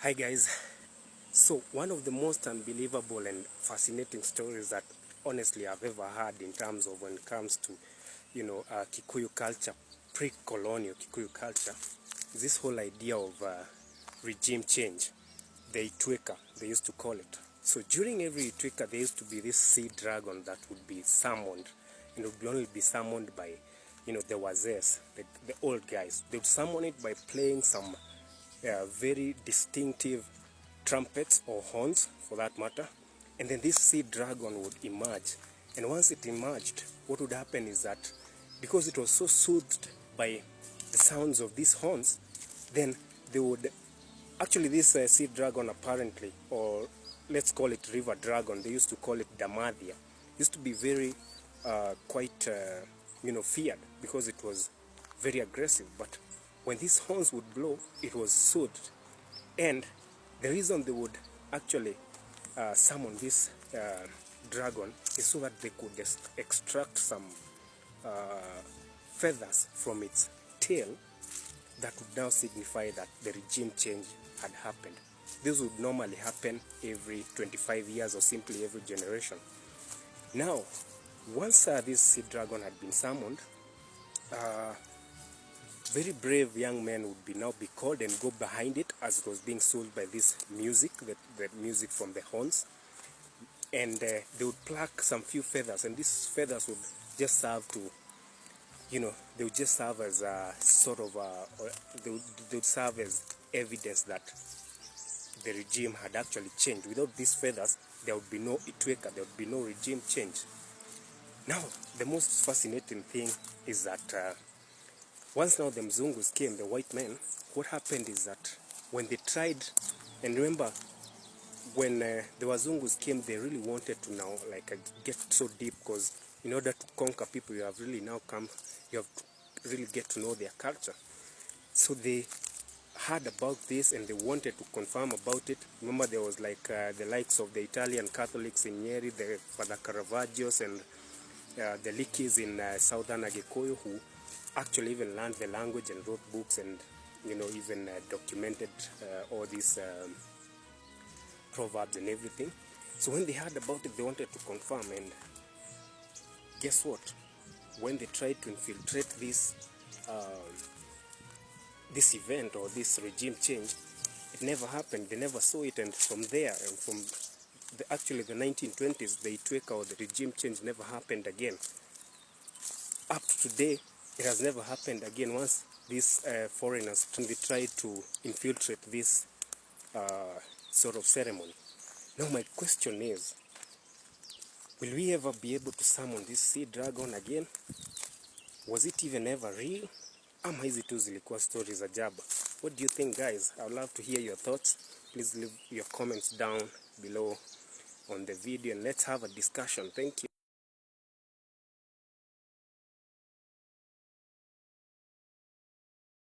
Hi guys, so one of the most unbelievable and fascinating stories that honestly I've ever heard in terms of when it comes to, Kikuyu culture, pre-colonial Kikuyu culture, is this whole idea of regime change, the Itwika, they used to call it. So during every Itwika, there used to be this sea dragon that would be summoned, and it would only be summoned by, the wazes, the old guys. They would summon it by playing some very distinctive trumpets or horns for that matter, and then this sea dragon would emerge. And once it emerged, what would happen is that because it was so soothed by the sounds of these horns, then they would actually this sea dragon apparently, or let's call it river dragon, they used to call it Ndamathia, used to be very quite feared because it was very aggressive. But when these horns would blow, it was soothed. And the reason they would actually summon this dragon is so that they could extract some feathers from its tail that would now signify that the regime change had happened. This would normally happen every 25 years or simply every generation. Now, once this sea dragon had been summoned, very brave young men would now be called and go behind it as it was being sold by this music, the music from the horns, and they would pluck some few feathers, and these feathers would just serve to, they would just serve as a sort of they would serve as evidence that the regime had actually changed. Without these feathers, there would be no Itwika, there would be no regime change. Now, the most fascinating thing is that once now the Mzungus came, the white men, what happened is that when they tried, and remember, when the Wazungus came, they really wanted to now get so deep, because in order to conquer people, you have to really get to know their culture. So they heard about this and they wanted to confirm about it. Remember, there was the likes of the Italian Catholics in Nyeri, the Father Caravaggios and the Likis in southern Agikuyu, who actually even learned the language and wrote books and even documented all these proverbs and everything. So when they heard about it, they wanted to confirm, and guess what? When they tried to infiltrate this this event or this regime change, it never happened. They never saw it, and from there, and from actually the 1920s, the Itwika or the regime change never happened again. Up to today, it has never happened again. Once these foreigners tried to infiltrate this sort of ceremony. Now my question is, will we ever be able to summon this sea dragon again? Was it even ever real? Ama hizi tu zilikuwa stories za jaba? What do you think, guys? I would love to hear your thoughts. Please leave your comments down below on the video and let's have a discussion. Thank you.